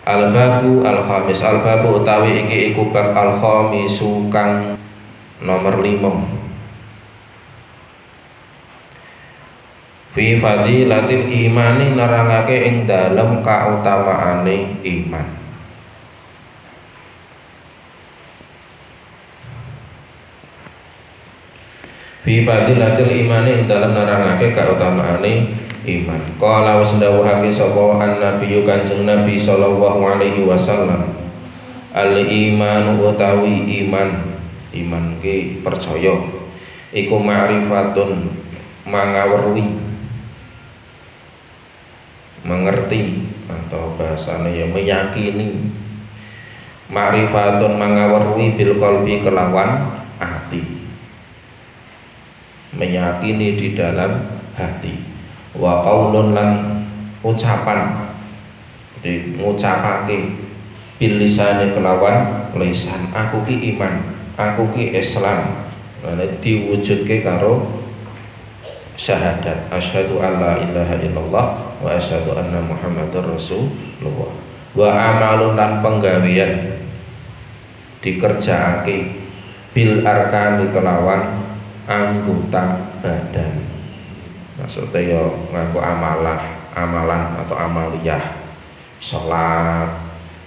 Al-babu al-khamis, al-babu utawi iki iku bab al-khamisu kang nomor 5. Fi fadilatil imani nerangake ing dalem kautamaane iman. Fi fadilatil imani ing dalem nerangake kautamaane iman. Qala wa sendawuhake sapa an-nabiyyu Kanjeng Nabi sallallahu alaihi wasallam. Al-imanu utawi iman ki percaya iku ma'rifatun mangawerwi mengerti atau bahasanya ya meyakini, ma'rifatun mangawerwi bil qalbi kelawan hati, meyakini di dalam hati, wa qaulun lan ucapan, jadi ngucapake bil lisani kelawan lisan, aku ki iman, aku ki Islam, diwujudke karo syahadat asyhadu alla ilaha illallah wa asyhadu anna muhammadar rasulullah, wa amalun lan penggawean dikerjaake bil arkani kelawan anggota badan, maksudnya ya ngaku amalan atau amaliyah, salat,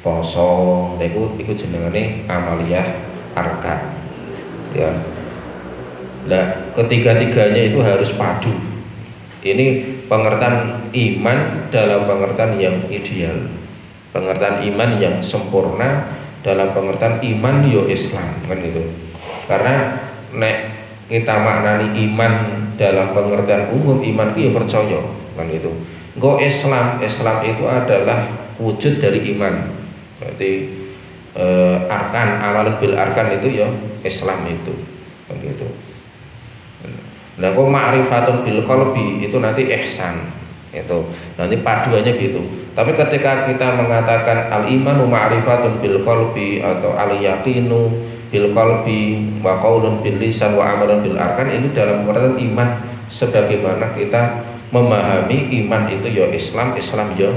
poso, iku jenengane amaliyah arkan ya. Nah, ketiga-tiganya itu harus padu. Ini pengertian iman dalam pengertian yang ideal, pengertian iman yang sempurna dalam pengertian iman yo Islam kan gitu. Karena nek kita maknani iman dalam pengertian umum, iman itu ya percaya kan gitu. Engko Islam itu adalah wujud dari iman. Berarti arkan, amalun bil arkan itu ya Islam itu kan gitu. Nah, kok ma'rifatun bil qalbi itu nanti ihsan, itu nanti paduannya gitu. Tapi ketika kita mengatakan al imanu ma'rifatun bil qalbi atau al yaqinu bil qalbi wa qaulun bil lisan wa amalun bil arkan, ini dalam pengertian iman sebagaimana kita memahami iman itu ya Islam ya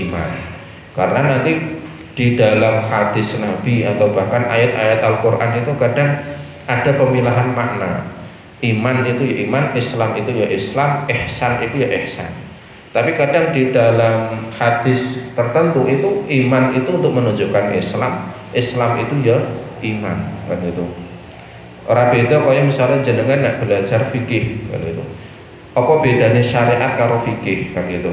iman. Karena nanti di dalam hadis Nabi atau bahkan ayat-ayat Al-Qur'an itu kadang ada pemilahan makna. Iman itu ya iman, Islam itu ya Islam, ihsan itu ya ihsan. Tapi kadang di dalam hadis tertentu itu iman itu untuk menunjukkan Islam, Islam itu ya iman kan itu. Ora beda kaya misalnya jenengan nak belajar fikih kan itu. Apa bedanya syariat karo fikih kan gitu.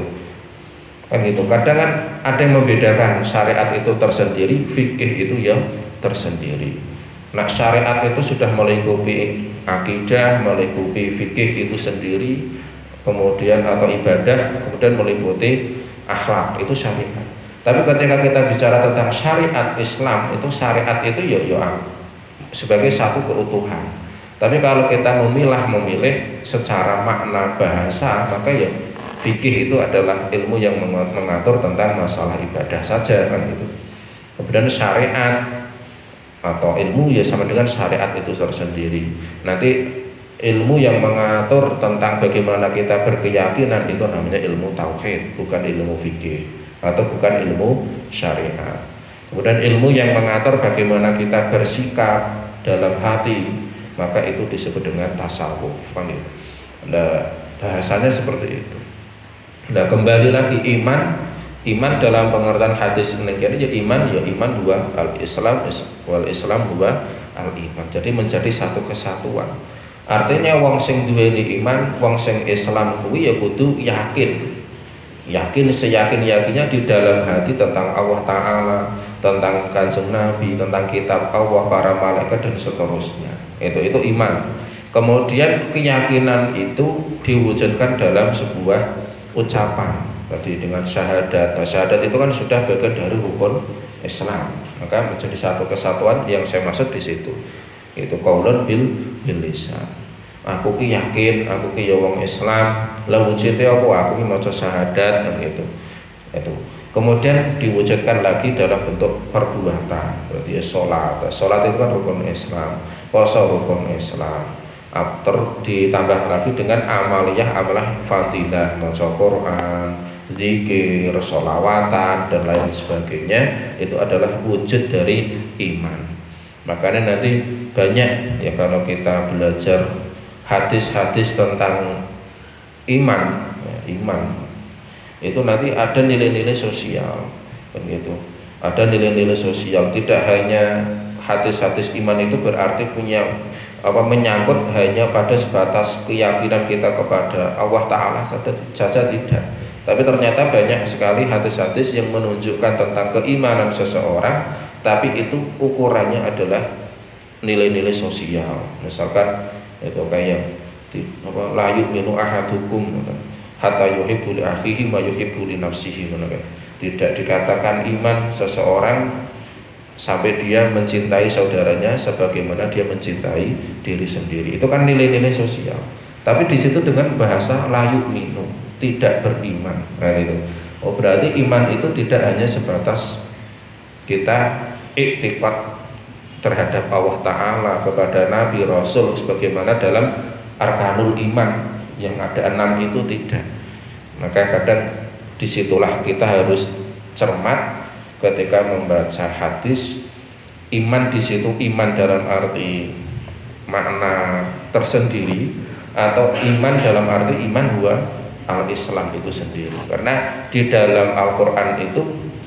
Kan gitu. Kadang kan ada yang membedakan syariat itu tersendiri, fikih itu ya tersendiri. Nah, syariat itu sudah melingkupi akidah, melingkupi fikih itu sendiri, kemudian atau ibadah, kemudian meliputi akhlak, itu syariat. Tapi ketika kita bicara tentang syariat Islam, itu syariat itu ya sebagai satu keutuhan. Tapi kalau kita memilih secara makna bahasa, maka ya fikih itu adalah ilmu yang mengatur tentang masalah ibadah saja kan itu. Kemudian syariat atau ilmu ya sama dengan syariat itu tersendiri. Nanti ilmu yang mengatur tentang bagaimana kita berkeyakinan itu namanya ilmu tauhid, bukan ilmu fikih atau bukan ilmu syariat. Kemudian ilmu yang mengatur bagaimana kita bersikap dalam hati, maka itu disebut dengan tasawuf. Nah, bahasanya seperti itu. Nah, kembali lagi iman dalam pengertian hadis ini ya iman dua al-Islam wal Islam dua al-iman. Jadi menjadi satu kesatuan. Artinya wong sing duweni iman, wong sing Islam kuwi ya kudu yakin seyakin-yakinnya di dalam hati tentang Allah Ta'ala, tentang Kanjeng Nabi, tentang kitab Allah, para malaikat dan seterusnya. Itu iman. Kemudian keyakinan itu diwujudkan dalam sebuah ucapan. Tadi dengan syahadat. Nah, syahadat itu kan sudah bagian dari rukun Islam. Maka menjadi satu kesatuan yang saya maksud di situ. Itu qaulun bil lisan. Aku ki yakin, aku ki ya wong Islam. Lah wujude apa? Aku ki maca syahadat kan gitu. Itu. Kemudian diwujudkan lagi dalam bentuk perbuatan. Berarti ya salat. Salat itu kan rukun Islam. Puasa rukun Islam. Ditambah lagi dengan amalah fadilah, maca Quran, zikir, sholawatan dan lain sebagainya, itu adalah wujud dari iman. Makanya nanti banyak ya kalau kita belajar hadis-hadis tentang iman, ya, iman itu nanti ada nilai-nilai sosial, begitu. Ada nilai-nilai sosial. Tidak hanya hadis-hadis iman itu berarti punya menyangkut hanya pada sebatas keyakinan kita kepada Allah Ta'ala saja, tidak. Tapi ternyata banyak sekali hadis-hadis yang menunjukkan tentang keimanan seseorang, tapi itu ukurannya adalah nilai-nilai sosial. Misalkan itu kayak la yu'minu ahadukum hatta yuhibbu li akhihi ma yuhibbu li nafsihi. Tidak dikatakan iman seseorang sampai dia mencintai saudaranya sebagaimana dia mencintai diri sendiri. Itu kan nilai-nilai sosial. Tapi di situ dengan bahasa la yu'minu, tidak beriman. Nah, itu. Oh, berarti iman itu tidak hanya sebatas kita iktikad terhadap Allah Ta'ala, kepada Nabi, Rasul sebagaimana dalam arkanul iman yang ada 6 itu, tidak. Maka kadang disitulah kita harus cermat ketika membaca hadis. Iman di situ iman dalam arti makna tersendiri, atau iman dalam arti iman huwa al-Islam itu sendiri. Karena di dalam Al-Quran itu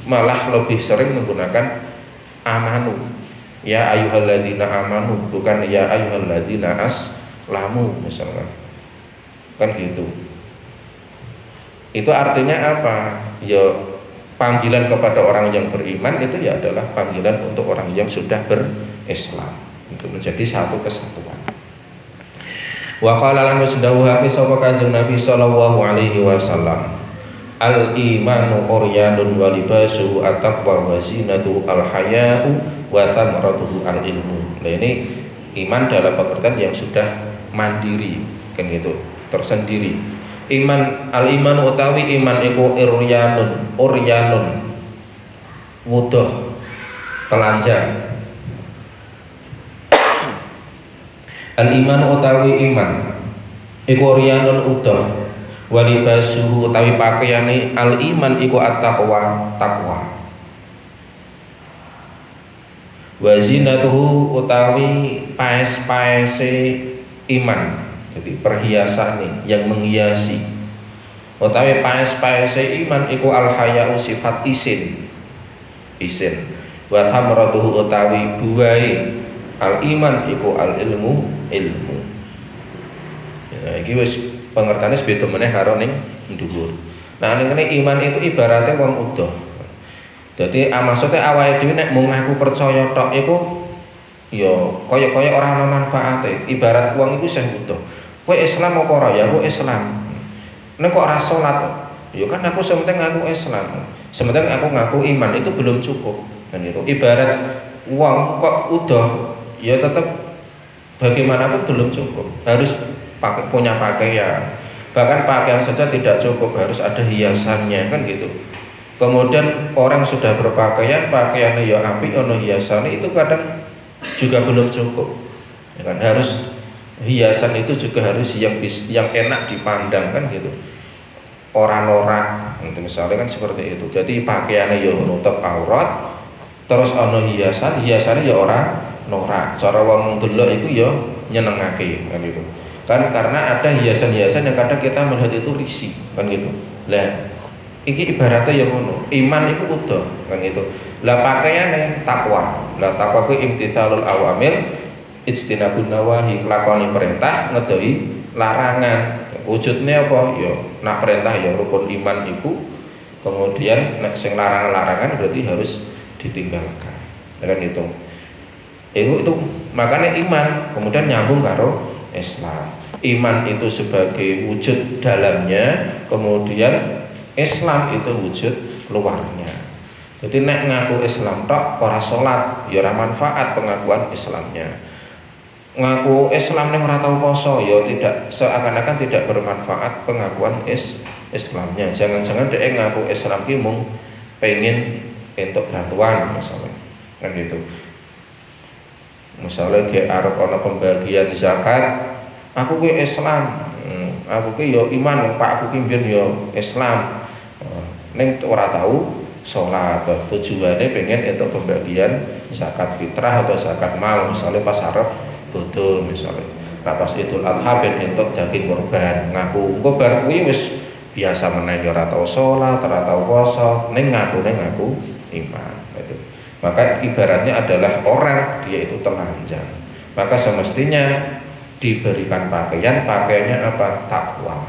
malah lebih sering menggunakan amanu, ya ayyuhalladzina amanu, bukan ya ayyuhalladzina aslamu misalkan, kan gitu. Itu artinya apa? Ya panggilan kepada orang yang beriman itu ya adalah panggilan untuk orang yang sudah berislam, untuk menjadi satu kesatuan. Wa qala lan wasdawuha sapa Kanjeng Nabi sallallahu alaihi wasallam, al imanu uryanun wa libasu at-taqwa wa zinatu al haya'u wa thamaratuhu al ilmu. Nah, ini iman dalam pengertian yang sudah mandiri, kan gitu, tersendiri. Iman al-iman utawi iman iku uryanun wuduh telanjang. Al-iman utawi iman iku uryanun wuduh, walibasuhu utawi pakaiane al-iman iku at-taqwa, takwa. Wa zinatuhu utawi paes-paese iman, jadi perhiasan yang menghiasi. Utawi paes-paese iman iku al-haya'u sifat isin. Wa thamratuhu utawi buahe al-iman iku al-ilmu, ilmu. Ya, iki wis pengertiannya beda meneh karo ning dhuwur. Nah ning kene iman itu ibaratnya wong udoh. Dadi maksudnya awake dhewe nek mung ngaku percaya tok iku ya kaya-kaya ora ana manfaate. Ibarat wong iku sing udoh. Kowe Islam apa ora? Ya aku Islam. Nek kok ora salat, ya kan aku sementing ngaku Islam. Sementing aku ngaku iman, itu belum cukup. Kan itu. Ibarat wong kok udoh, ya tetap bagaimanapun belum cukup. Harus punya pakaian. Bahkan pakaian saja tidak cukup, harus ada hiasannya, kan gitu. Kemudian orang sudah berpakaian, pakaiannya ya apik ono hiasannya, itu kadang juga belum cukup. Ya kan, harus hiasan itu juga harus yang enak dipandang, kan gitu. Orang norak, misalnya kan seperti itu. Jadi pakaiannya ya nutup aurat, terus ono hiasannya ya orang norak. Cara wong delok iku ya nyenengake, kan gitu. Kan karena ada hiasan-hiasan yang kadang kita melihat itu risih, kan gitu. Lah iki ibaratnya yang ngono, iman itu udah, kan gitu. Lah pakaiane takwa. Lah takwa ku imtithalul awamir, ijtinabun nawahi, nglakoni perintah, ngedoi larangan. Wujudnya apa? Ya nak perintah ya rukun iman iku. Kemudian nek sing larangan-larangan berarti harus ditinggalkan. Kan gitu. Itu makanya iman kemudian nyambung karo Islam. Iman itu sebagai wujud dalamnya, kemudian Islam itu wujud luarnya. Jadi nek ngaku Islam tok ora salat, ya ora manfaat pengakuan Islamnya. Ngaku Islam ning ora tau poso, ya tidak, seakan-akan tidak bermanfaat pengakuan Islamnya. Jangan-jangan dhek ngaku Islam ki mung pengen entuk bantuan misalnya. Kan gitu. Misalnya kayak arep ana pembagian zakat, aku ki Islam, aku ki yo iman, Pak aku ki mbiyen yo Islam. ning ora tahu sholat. Tujuannya pengen itu pembagian zakat fitrah atau zakat mal, misalnya pas arep bodo misalnya. Nah pas Idul Adha ben entuk daging kurban, ngaku engko bar kuwi wis biasa meneh ora tau sholat, ora tau puasa, ning ngaku iman itu. Maka ibaratnya adalah orang dia itu telanjang. Maka semestinya diberikan pakaiannya apa? Takwa.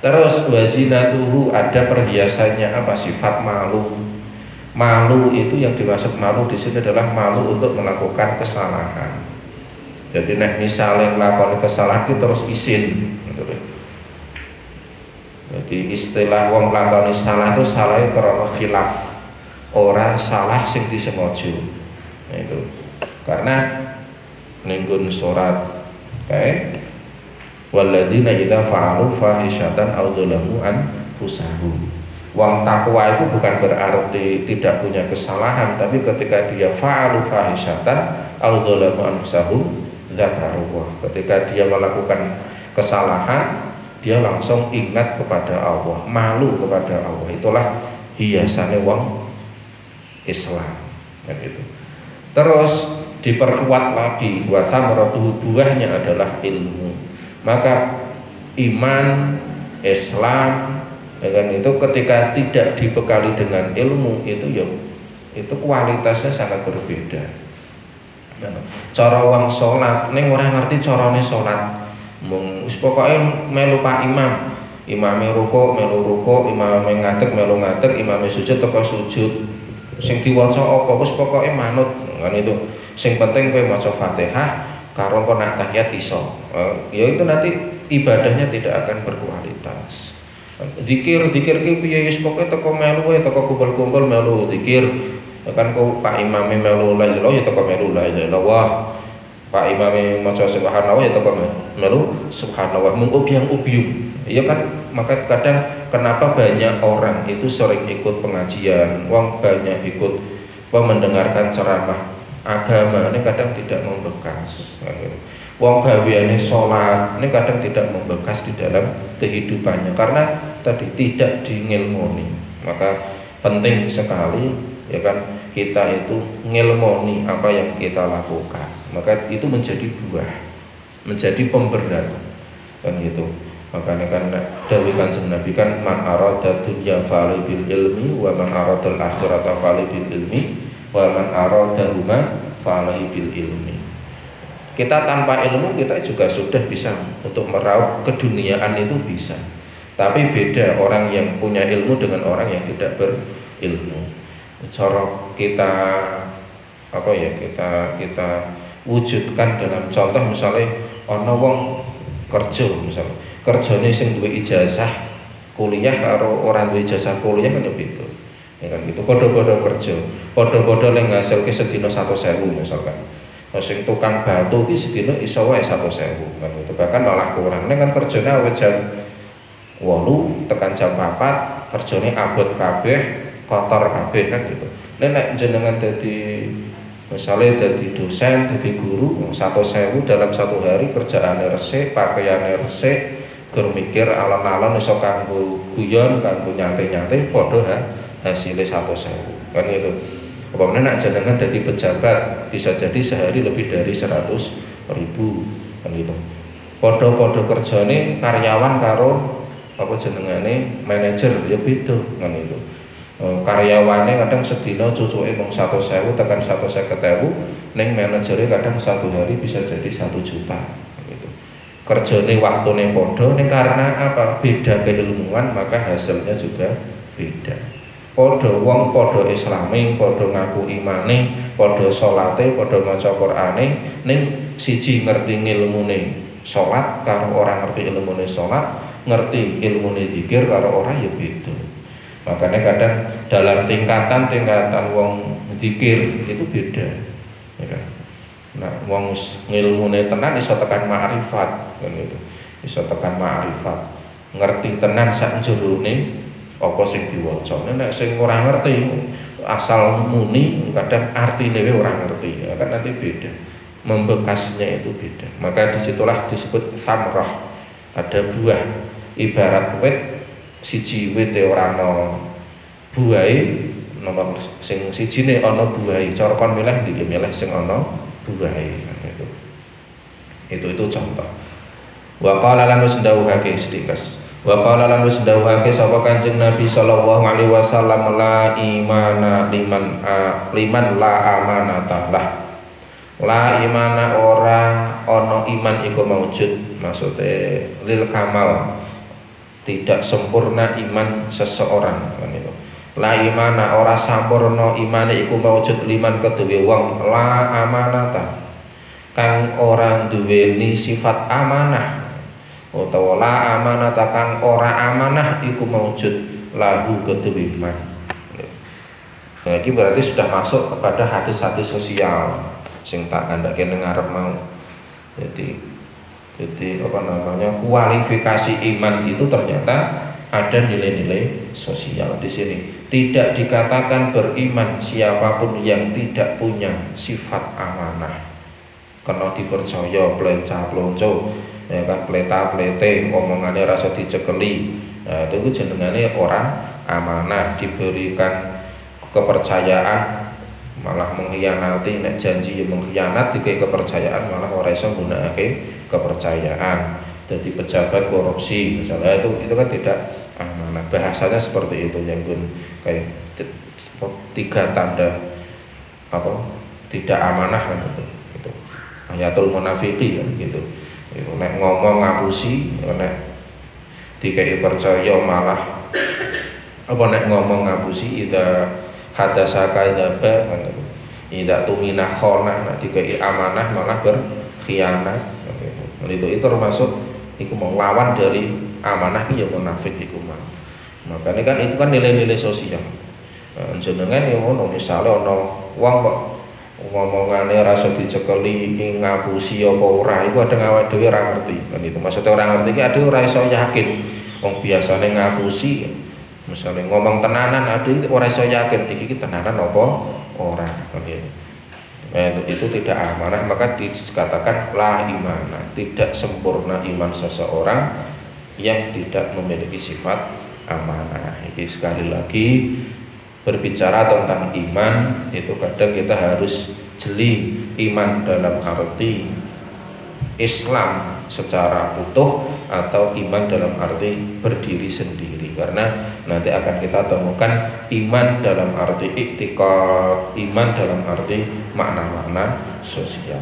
Terus wazinatuhu, ada perhiasannya apa? Sifat malu. Malu itu yang dimaksud malu di sini adalah malu untuk melakukan kesalahan. Jadi nek misalnya nglakoni kesalahan itu terus izin gitu. Jadi istilah wong nglakoni salah itu salahnya karena khilaf, ora salah sing disengaja. Nah itu. Karena ninggun surat kayak walladzina idza fa'alu fahisyatan aw dzalamu anfusahum. Wong takwa itu bukan berarti tidak punya kesalahan, tapi ketika dia fa'alu fahisyatan aw dzalamu anfusahum dzakarullah. Ketika dia melakukan kesalahan, dia langsung ingat kepada Allah, malu kepada Allah. Itulah hiasannya wong Islam kan itu. Terus diperkuat lagi wa thamaratuhu, buahnya adalah ilmu. Maka iman Islam kan itu ketika tidak dibekali dengan ilmu itu ya itu kualitasnya sangat berbeda. Cara wong salat ning ora ngerti carane salat, mung wis pokoke melu Pak Imam, imame rukuk melu rukuk, imame ngadeg melu ngadeg, imame sujud teko sujud. Sing diwaca apa wis pokoke manut kan itu. Sing penting kowe maca Fatihah karo kok nak tahiyat iso. Ya itu nanti ibadahnya tidak akan berkualitas. Zikir ki piye wis pokoke teko melu wae, teko kumpul-kumpul melu zikir. Ya kan kok Pak Imam melu la ilaha ya teko melu la ilaha illallah. Pak Imam maca subhanallah ya teko melu subhanallah, mung ubyang-ubyung. Iya kan, maka kadang kenapa banyak orang itu sering ikut pengajian, wong banyak ikut mendengarkan ceramah agama ini kadang tidak membekas. Wong gaweane salat ini kadang tidak membekas di dalam kehidupannya karena tadi tidak diilmoni. Maka penting sekali ya kan kita itu ngilmoni apa yang kita lakukan, maka itu menjadi buah, menjadi pemberat kan gitu. Makanya kan dawuh Kanjeng Nabi kan man arada dunya fali bil ilmi wa man arada al akhirata fali bil ilmi wa man arada huma fali bil ilmi. Kita tanpa ilmu kita juga sudah bisa untuk meraup keduniaan itu bisa. Tapi beda orang yang punya ilmu dengan orang yang tidak berilmu. Cara kita apa ya kita wujudkan dalam contoh misalnya ana wong kerja misalnya kerjane sing duwe ijazah kuliah karo orang duwe ijazah kuliah kan ya beda ya kan gitu. Padha-padha kerja padha-padha lek ngasilke sedina 100.000 misalkan. Sing tukang batu ki sedina iso wae 100.000 kan gitu. Bahkan malah kurang. Nek kan kerjane awet jam 8 tekan jam 4 kerjane abot kabeh kotor kabeh kan gitu. Nek jenengan dadi misalnya dadi dosen, dadi guru 100.000 dalam satu hari kerjaane resik, pakaiane resik, gur mikir alon-alon iso kanggo guyon, kanggo nyantai-nyantai padha hasilnya 100.000 kan gitu. Apabila nek jenengan dadi pejabat bisa jadi sehari lebih dari 100.000 kan gitu. Padha-padha kerjane karyawan karo apa jenengane manajer ya beda kan itu. Karyawane kadang sedina cucuke mung 100.000 tekan 150.000, ning manajere kadang satu hari bisa jadi 1 juta gitu. Kerjane waktune padha ning karena apa? Beda keilmuan maka hasilnya juga beda. Padha wong padha islame, padha ngaku imane, padha salate, padha maca Qur'ane, ning siji ngerti ilmune salat karo ora ngerti ilmune salat, ngerti ilmune zikir karo ora ya beda. Makanya kadang dalam tingkatan wong zikir itu beda ya kan? Nah wong ngilmune tenan iso tekan ma'rifat kan gitu. Iso tekan ma'rifat, ngerti tenan sak jerone apa sing diwaca. Nek sing ora ngerti asal muni kadang artine ora ngerti ya kan nanti beda. Membekasnya itu beda. Maka disitulah disebut samrah. Ada buah ibarat wit siji wite ora ana buahe nomor sing sijine ana buahe. Cara kon milih ndi milih sing ana buahe itu. Itu contoh. Wa qala lan wasdauhake sedikes. Wa qala lan wasdauhake sapa Kanjeng Nabi sallallahu alaihi wasallam la imana liman la amanata lah. La imana ora ana iman iku maujud, maksudnya lil kamal, tidak sempurna iman seseorang kan itu. La imana ora sampurna imane iku maujud liman keduwe wong la amanata kang ora duweni sifat amanah, utawa la amanata kang ora amanah iku maujud lahu keduwe iman. Nah, ini berarti sudah masuk kepada hadis-hadis sosial sing tak kandhake ning ngarep mau. Jadi apa namanya, kualifikasi iman itu ternyata ada nilai-nilai sosial di sini. Tidak dikatakan beriman siapapun yang tidak punya sifat amanah. Karena dipercaya pleca-plonco, ya kan, pleta-plete, omongannya rasa dicekeli. Nah, itu jenengane ora amanah, diberikan kepercayaan malah mengkhianati, nek janji ya mengkhianat, dikai kepercayaan malah ora iso nggunakake kepercayaan. Jadi pejabat korupsi misalnya itu kan tidak amanah. Bahasanya seperti itu yang kayak 3 tanda apa tidak amanah kan itu. Ayatul munafiki kan gitu. Nek ngomong ngapusi, nek dikai percaya malah apa, nek ngomong ngapusi ida hadasaka idaba kan itu. Ida tumina khona, nek dikai amanah malah berkhianat gitu. Itu termasuk iku mau lawan dari amanah ki ya munafik iku mah. Makanya kan itu kan nilai-nilai sosial. Jenengan ya ngono, misale ana wong kok ngomongane rasa dicekeli iki ngapusi apa ora, iku kadang awake dhewe ora ngerti kan itu. Maksudnya ora ngerti iki ade ora iso yakin. Wong biasane ngapusi misalnya ngomong tenanan ade ora iso yakin iki tenanan apa ora kan gitu. Itu tidak amanah, maka dikatakan la imana, tidak sempurna iman seseorang yang tidak memiliki sifat amanah. Ini sekali lagi berbicara tentang iman itu kadang kita harus jeli, iman dalam arti Islam secara utuh atau iman dalam arti berdiri sendiri, karena nanti akan kita temukan iman dalam arti iktikad, iman dalam arti makna-makna sosial.